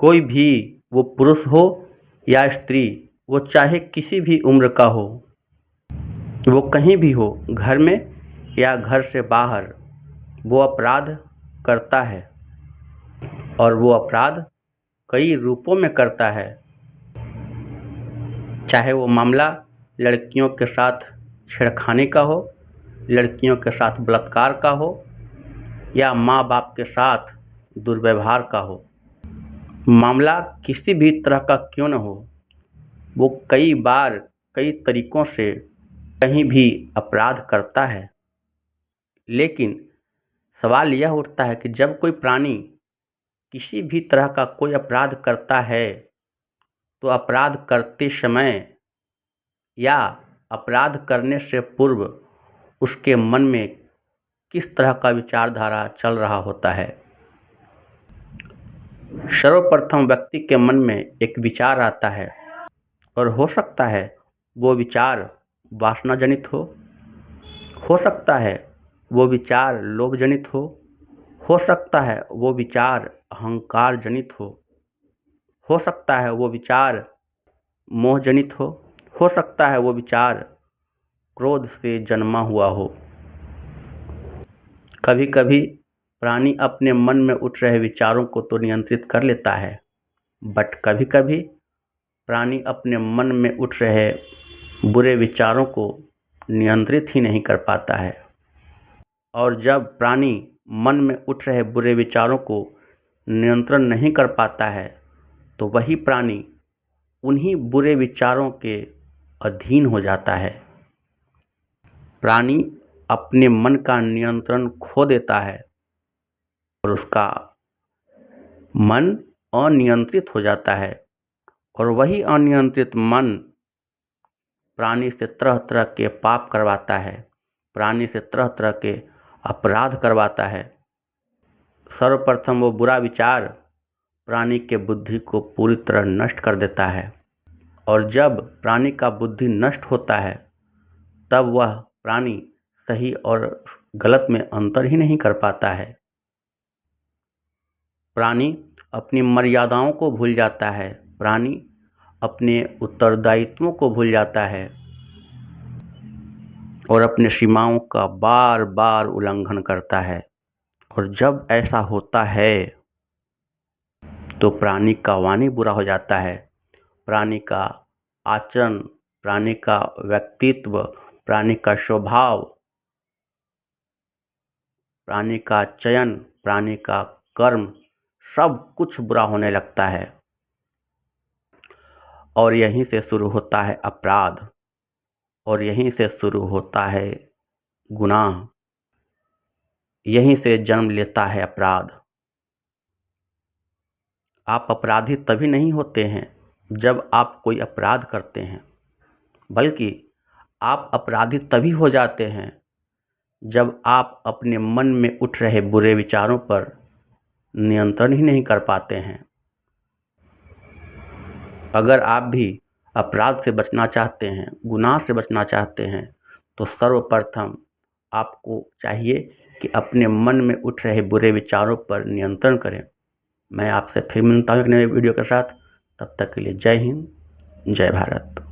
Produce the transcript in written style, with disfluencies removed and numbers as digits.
कोई भी, वो पुरुष हो या स्त्री, वो चाहे किसी भी उम्र का हो, वो कहीं भी हो, घर में या घर से बाहर, वो अपराध करता है और वो अपराध कई रूपों में करता है। चाहे वो मामला लड़कियों के साथ छेड़खानी का हो, लड़कियों के साथ बलात्कार का हो या माँ बाप के साथ दुर्व्यवहार का हो। मामला किसी भी तरह का क्यों न हो, वो कई बार कई तरीकों से कहीं भी अपराध करता है। लेकिन सवाल यह उठता है कि जब कोई प्राणी किसी भी तरह का कोई अपराध करता है, तो अपराध करते समय या अपराध करने से पूर्व उसके मन में किस तरह का विचारधारा चल रहा होता है। सर्वप्रथम व्यक्ति के मन में एक विचार आता है और हो सकता है वो विचार वासना जनित हो सकता है वो विचार लोभ जनित हो सकता है वो विचार अहंकार जनित हो सकता है वो विचार मोह जनित हो सकता है वो विचार क्रोध से जन्मा हुआ हो। कभी कभी प्राणी अपने मन में उठ रहे विचारों को तो नियंत्रित कर लेता है, बट कभी कभी प्राणी अपने मन में उठ रहे बुरे विचारों को नियंत्रित ही नहीं कर पाता है। और जब प्राणी मन में उठ रहे बुरे विचारों को नियंत्रण नहीं कर पाता है, तो वही प्राणी उन्हीं बुरे विचारों के अधीन हो जाता है। प्राणी अपने मन का नियंत्रण खो देता है और उसका मन अनियंत्रित हो जाता है, और वही अनियंत्रित मन प्राणी से तरह तरह के पाप करवाता है, प्राणी से तरह तरह के अपराध करवाता है। सर्वप्रथम वो बुरा विचार प्राणी के बुद्धि को पूरी तरह नष्ट कर देता है, और जब प्राणी का बुद्धि नष्ट होता है, तब वह प्राणी सही और गलत में अंतर ही नहीं कर पाता है। प्राणी अपनी मर्यादाओं को भूल जाता है, प्राणी अपने उत्तरदायित्वों को भूल जाता है और अपने सीमाओं का बार बार उल्लंघन करता है। और जब ऐसा होता है तो प्राणी का वाणी बुरा हो जाता है, प्राणी का आचरण, प्राणी का व्यक्तित्व, प्राणी का स्वभाव, प्राणी का चयन, प्राणी का कर्म, सब कुछ बुरा होने लगता है। और यहीं से शुरू होता है अपराध, और यहीं से शुरू होता है गुनाह, यहीं से जन्म लेता है अपराध। आप अपराधी तभी नहीं होते हैं जब आप कोई अपराध करते हैं, बल्कि आप अपराधी तभी हो जाते हैं जब आप अपने मन में उठ रहे बुरे विचारों पर नियंत्रण ही नहीं कर पाते हैं। अगर आप भी अपराध से बचना चाहते हैं, गुनाह से बचना चाहते हैं, तो सर्वप्रथम आपको चाहिए कि अपने मन में उठ रहे बुरे विचारों पर नियंत्रण करें। मैं आपसे फिर मिलता हूँ एक नए वीडियो के साथ। तब तक के लिए जय हिंद, जय भारत।